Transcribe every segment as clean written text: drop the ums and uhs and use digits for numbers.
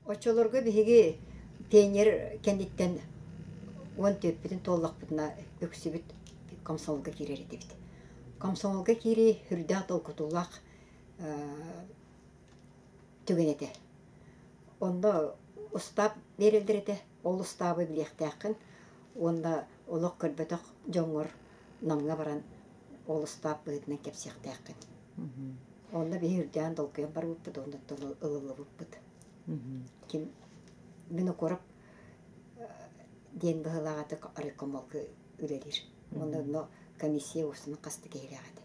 Очолорга биһиги пионер кендиттен он төппүтүн толлакпытына өксүбүт комсомолга кирер эдибит. Комсомолга кири хүрдэ толкутуллак түгенете. Онда устап берилдирете, ол устабы билектәкин. Онда олок көрбөтөк жоңор намга баран ол устап бытынан кепсектәкин. Онда би хүрдән толкуян бар буппут, онда ылылы буппут. Ким мені көріп ден бұғылағаты арекомалғы үлелер. Онда комиссия осыны қасты кейлеғады.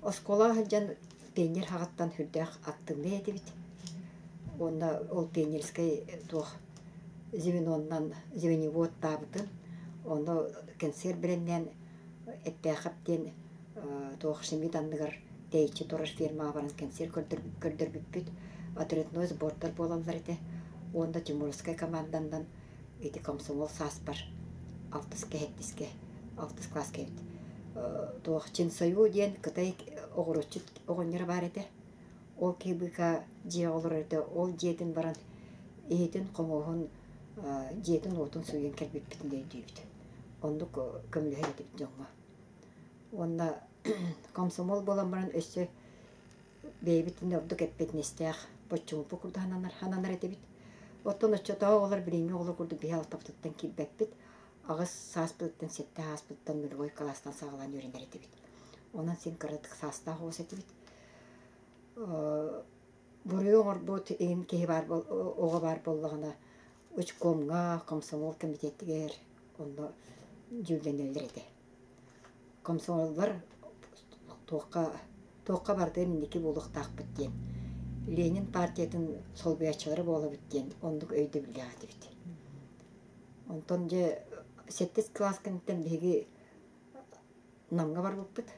Оскола ғылжан пенер хағаттан хүрдәқ аттыңды әді бит. Онда ол пенерскай туқ зевеневод табытын. Онда кенсер біріннен әппәқаптен туқ шымит андығыр дейчі тұрар ферма баран кенсер көрдір бүппіт. Отретной сбордар болалар еді. Онда Тимурская командандан эти комсомол саспар 6 класс кебит. Тоқ Чинсою ден кытай оғырочут оғынер бар еді. Ол кебіка жия олар еді. Ол жиетін баран етін қомоғын жиетін отын суйын кәлбет бітіндей дүйбіт. Онды көмілі әдіп жоңма. Онда комсомол болан баран өсі бейбітінде обдық әппетін естеяқ почумпу курда хананар этебит. Оттон оччотоо олар билинге олар курду бихал таптыттан киббеппит. Агыс сааспыттан сетте хааспыттан нулгой класстан сагалан үйренер этебит. Онан сен кырдык сааста хоос этебит. Буруу орбут эйин кеhi бар ого бар боллагана учкомга комсомол комитеттигер онда жүгленелер эте. Комсомолдар тоққа барды мендеки болуq тақпыт ден. Ленин партиятын солбуячылары болу біттен, ондық өйді білгеғаты бітті. Онтон же 7 класс кенттен беги намга бар бұппыт.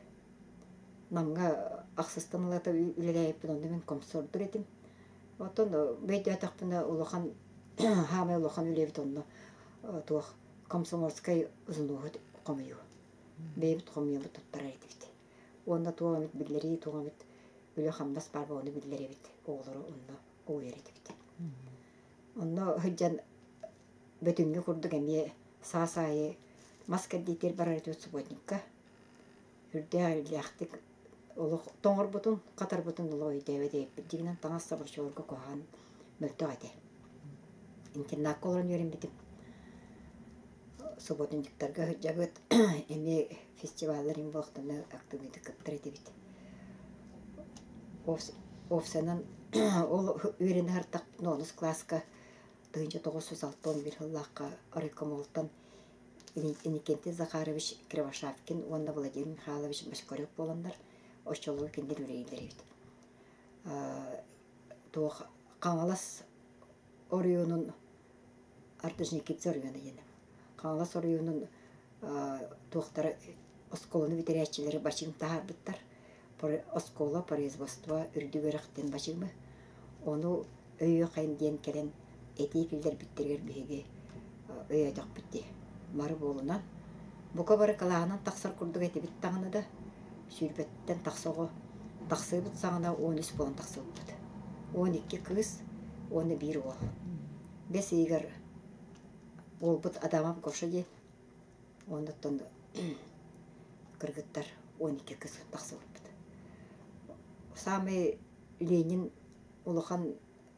Намга ақсыстан олата үлелейіппін, онда мен комсордыр едім. Онтон бейді атақпында улахан, хамай улахан үлебіт онда туақ комсоморскай ұзынуғы қомию. Бейбіт қомию тұттара едібіт. Онда туғамет білдері, туғамет үлі қамбас бар оны білдері бит. Оғылары онда ойыр едібіт. Онда хүджан бөтінгі күрдік әме саа-сайы маскар дейтер барар еті субботникка. Үрді әліяқтық тоңыр бұтын, қатар бұтын ұлы ойды әведі. Дегінен таңас сабыршы орғы қоған мөлті ғады. Интернақ қолырын өрен бітім. Субботниктарға хүджабыт әме фестиваларын бұқтыны активиті кіптір едібіт. Офсанан ол үйрені ғыртақ 9 класска 1961 жыллаққа Орекомолтан Иникенте Захарович Кривошавкин, онда Владимир Михайлович Башкарев боландар, ошчолығы кендер үрейдер ебіт. Тоқ қаңалас орионын артышникетсі орионы ені. Қаңалас орионын тоқтары осколыны ветерячилері башын тағар бұттар. Оскола производство үрдігерақтен башымы. Оны өйі қайын ден келен этикілдер біттергер бейге өй айтақ бітті. Мары болынан. Бұқа бары қалағынан тақсар күрдіг әті біт тағыны да сүйірбеттен тақсығы. Тақсы бұт сағына 13 болан тақсы бұт. 12 кыз, 11 ол. 5 егер ол бұт адамап көші ден. Ондықтан кіргіттар 12 кыз тақсы бұт. Самый Ленин улахан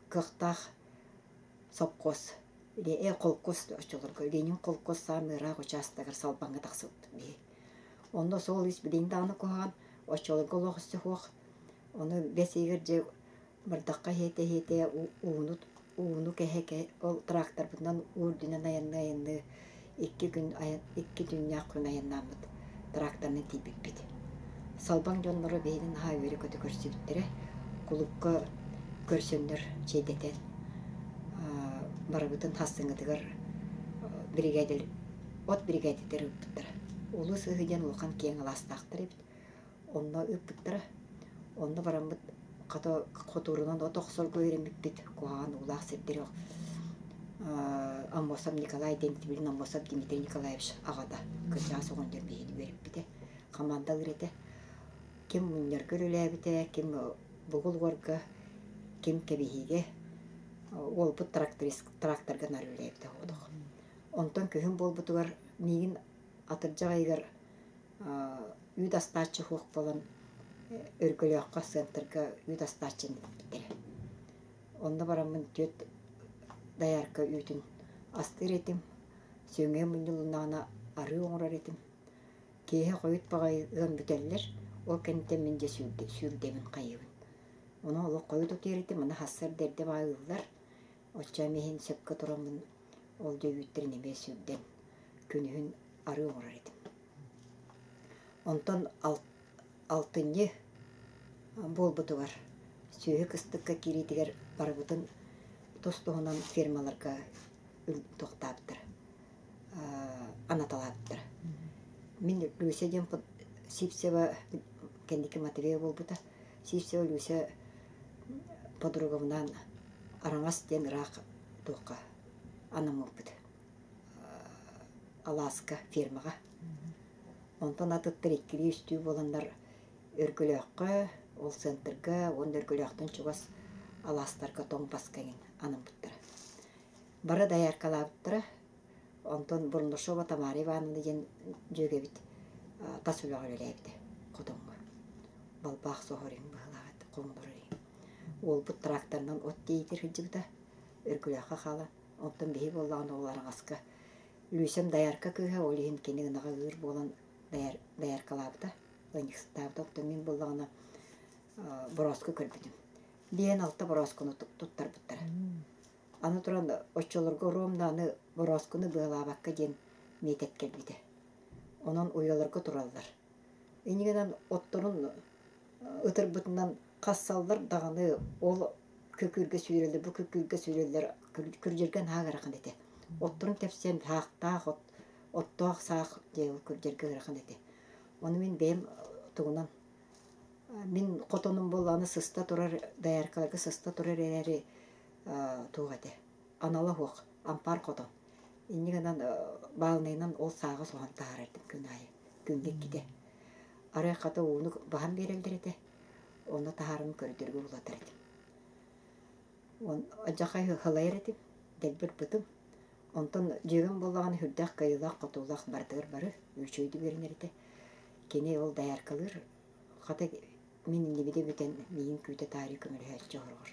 кықтақ сопқос. Қолқос өшчілергі. Ленин қолқос самый рақ участығыр салбанға тақсылды. Онда сол ес білейінді аны қоған, өшчілергі олақысы қоқ. Оны бәс егер же мұрдаққа хете уыну кәхеке ол трактор бұндан үрдінен аянны 2 дүния күн аяннамыд тракторны тейбік беді. Салбан жонлары бейдің хайвері көті көрсебіттері құлыққа көрсендір жейдетен барабытын хастыңыдығыр от бригадетері үппіттірі. Олы сығыден олқан кейін аластақтыр ебіт. Онна үппіттірі. Онна барамыд қотурынан от оқсор көйрен бүппіт. Қоған ұлақ сәрдері Амбосам Николай Демтибілін Амбосам Дмитрий Николаевич ағада күнжа соғын дөрбейді беріп біте. Командалыр еті. Кем мұнер көрілі әбіте, кем бұғыл орға, кем кәбейге ол бу тракторга нарылайбыта ходох. Онтон көһүн болбутугар мигин атыржагайгар үйд астаачы хук болан өргөлөккө центрга үйд астаачын биттер. Онда барамын төт даярка үйтүн астыр этим, сөңе муннулунаана ары оңорар этим. Кеһе койут багайган бүтеллер, ол кенте менде сүрдемин кайыбын. Оны ол койут өтеретим, аны хассар дерде багылар. Оча мехин сөккө турамын, ол дөйүттер неме сүрдем. Күнүһүн ары оңорар этим. Онтон алтыньы болбутугар сүйө кыстыкка киритигер барбытын тостугунан фермаларга токтаптыр. Анаталаптыр. Мин Люся дем Сипсева кендики Матвея болбута. Сипсева Люся подругамнан араңас ден рак тока анамоппут. Аласка фермага. Онтон атыттыр иккили үстүү боландар өргөлөккө, ол центрга, он өргөлөктөн чугас аластарга тоң баскаген анампуттар. Бара даяркалаптыр. Онтон бурнушова Тамара Ивановна деген жөгебит тасулага өлөйбүт котоңго. Балбак сохорин балагат коңдорин. Ол бу трактордан от дейтир хыжыбыта өргөлөккө кала. Онтон беги боллаган оларың аска. Люсем даярка кыга олин кенигнага ыр болан даяркалапта. Ланикстапта то мен боллагана бороско көрбүтүм. Биен алта бороскону туттар буттар. Аны туран очолорго ромданы бороскону быалабакка ден метет келбиде. Онон уяларга тураллар. Энигенен отторун ытыр бутунан кассалдар даганы ол көкүргө сүйрөлдү, бу көкүргө сүйрөлдөр күржерген хаагыракан эте. Отторун тепсен таактаак оттоак саак же күржерге гыракан эте. Оны мен бем тугунан мен котонун болганы сыста турар даяркаларга сыста турар эри тугате. Анала хук ампар котон. Иннигенен баалнайнан ол саагы сохан таарырдым күнайы. Күнгек ките. Арай ката уну бахан берелдер эте. Оны таарым көрдөргө булатыр эте. Он ажакай хылайыр эте. Делбер бытым. Онтон жеген боллаган хүрдак кайылак котулак бардыр бары үчөйдү беринер эте. Кене ол даяркалыр. Ката мен небеде бүтен миин күтө тарих көмөлөй жогоргор.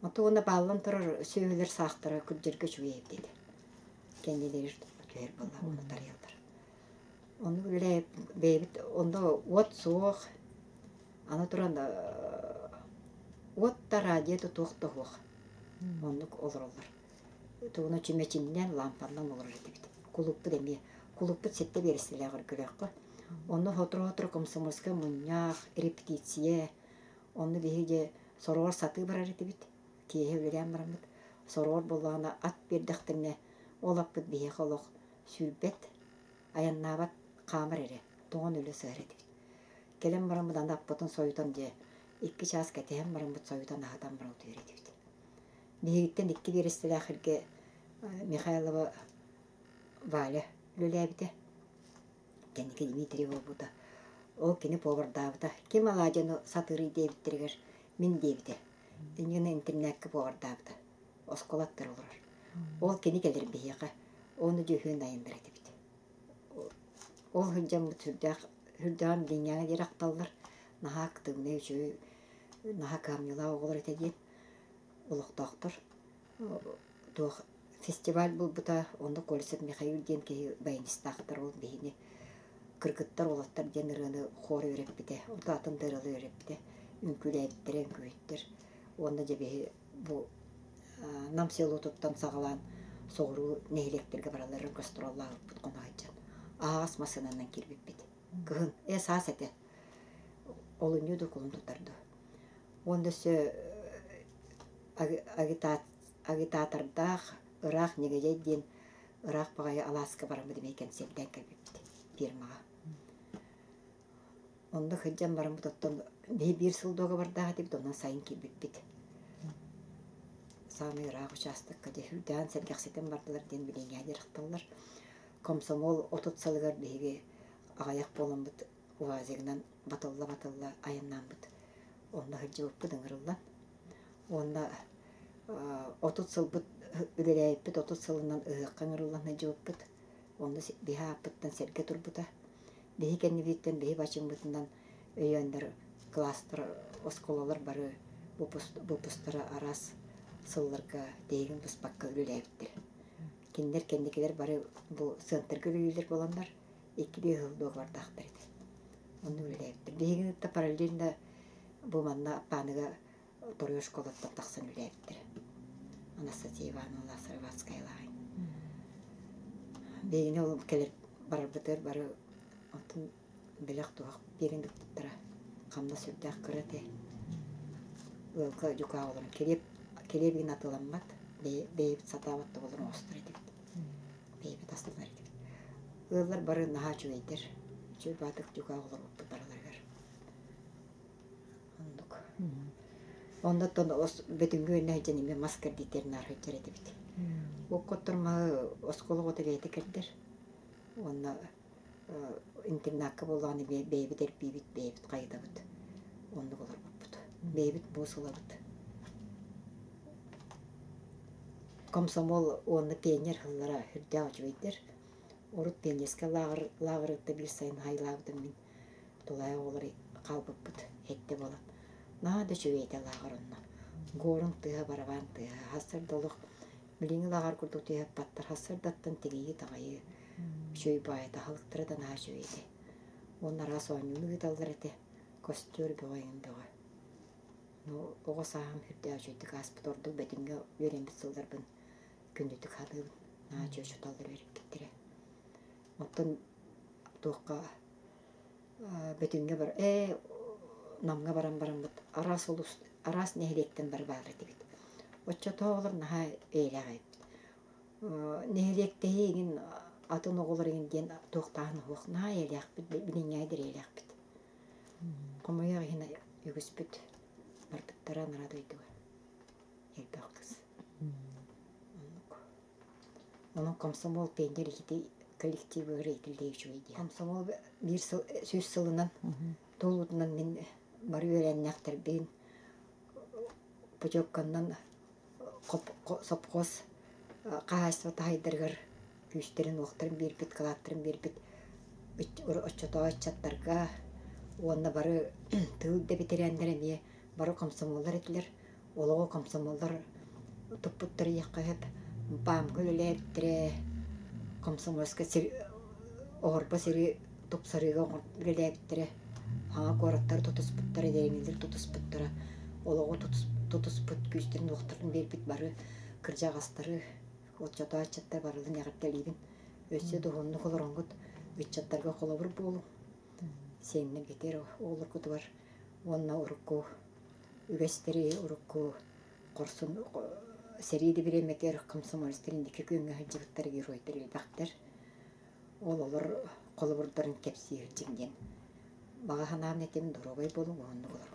Отугуна баллан турар сөйлер сактыра күлдерге чуйеп dedi. Кенделер көр болла оны тарыялдар. Оны биле бебит онда от соох аны туранда от тарадието тохтох. Оны олорлар. Тугуна чимечинден лампандан олор дебит. Кулуппу деме кулуппу сетте берселер көрөккө. Оны хотро комсомольска муньяк репетиция оны биге сорор саты барар дебит. Кие берем барамыт. Сорор болгана ат бердактене олаппыт бие холок сүрбет аяннабат камыр эре тоон өлө сырет. Келем барамыдан аппатын сойтан же 2 час кетем барамыт сойтан адам барып төрөйт. Бигиттен 2 берестеле ахирге Михайлова Валя лөлөбүтө. Кенеке Дмитриева бута. Ол кени повардабыта. Кем аладжаны сатырый дебиттергер мен дебите. Энине интернетке повардабыта. Осколаттар олар. Ол кени келер бияка. Оны жөһөн айындыр дебит. Ол хыжам хүрдәм дөньяга яракталлар. Нахак тыгны үчү нахак камила оглар этеген. Улук доктор. Тох фестиваль булбута. Онда колесет Михаил Денке байнистактар ол бейни. Кыргыттар олаттар денираны хор өреппите, отатын дырылы өреппите, үнкүләйттер, үнкүйттер. Онда жебе бу нам село туттан сагалан соғыру нейлектерге бараларын гастролла алып бұтқын айчан. Ағас масынанан кирбеппит. Кыхын, саас әте. Олын юду кулын тұтарды. Онда сө агитатордақ, ұрақ негеже ден ұрақ бағайы Аласка барамы демейкен селден кірбеппит. Фирмаға. Онда хыджан барамы тоттон бир сылдоға бардағы деп онан сайын кирбеппит. Самый рак участокка де хүрдән сәргәксетен бардылар ден билеңгә директаллар. Комсомол отут салгар биге агаяк болын бит уазигнан баталла аяннан бит. Онда хыджып будыңырылла. Онда отут сылбыт үлеләйппит, отут сылынан қаңырылан жуыппыт. Оны биха аппыттан серге турбута. Бихи кеннибиттен бихи бачыңбытынан өйөндөр класстар, осколалар бары бупустара арас сылларга дейгин буспакка үлеләйптер. Киндер кендикилер бары бу сынтыргы үлелер боландар, икки хылдоо бардактар. Оны үлеләйптер. Бихигин та параллельно бу манна апаныга Торой школаттан тақсан үләйптер. Анастасия Ивановна Сарватскайлай. Бейіне олым келер барар бұтыр, бары отын білек туақ беріңдік тұттыра. Қамна сүрдәқ кіріте. Өлкі жүка олырын. Келебігін атыламмат, бейбіт сатаватты олырын остыр едіпті. Бейбіт асылдар едіпті. Өллар бары наға жүгейдер. Жүй батық жүка олыр ұппы бараларғар. Ондық. Онда бөтүнгө өйнәйжен име маскар дитерин архайчар edibit. Оккоттурма осколу гота бейте кердер. Онна интернакка болганы бейбитер бейбит кайдабыт. Онда болар буппут. Бейбит босулабыт. Комсомол онны пионер хыллара хүрдә очбайдер. Орут пионерска лагырыкта бир сайын хайлабыдым мен. Тулай олары калбыппыт. Хетте болат. Нада чөйте лагарынна. Горын тыга барабан тыга. Хасыр долук. Билиңи лагар курду тыга паттар. Хасыр даттан тегеги тагайы. Чөй байта халыктыра да наа чөйте. Оннара соанюну гиталдар эте. Костер бөгайын бөгай. Ну, ого саам хүрдә чөйте гаспыт орду бетинге өрен бит сылдарбын. Күндүтүк хадыбын. Наа чөй чуталдар берип киттире. Оттон туакка бетинге бар. Намга баран бут арас нехилектен бар дебит. Оччо тоолор наха эйлегайт. Нехилектегин атын оголорын ден токтаан хох на эйлек бит билиңайдыр эйлек бит. Комоя хина югуспит барбыттара нарадойду. Элбактыс. Onun komsomol пендер хити коллективы рейтилдейчу иди. Комсомол бир сөз сылынан толутунан мен бары өрәннәктер бен пучокканнан сопкос каасва тайдыргыр күстерин оқтырын бербит калаттырын бербит оччото чаттарга онна бары тыл да битерәндер эме бары комсомоллар этилер олого комсомоллар туппуттар якка хеп бам көлелептире комсомольска орба сери тупсарыга лелептире ага кораттар тутуспуттар эдемилер тутуспуттара олого тутуспут күстерин оқтырын бербит бары кыржагастары отчото ачаттар барылын ягатталибин өссө дохонну колоронгут үччаттарга колобур болу сенне бетер олор куту бар онна урукку үгестери урукку корсун сериди биремекер комсомолистерин дике күнгө хаджыбыттар геройтер илбактар олор колобурдарын кепси жинген бага ханан этим дорогой болу онну колор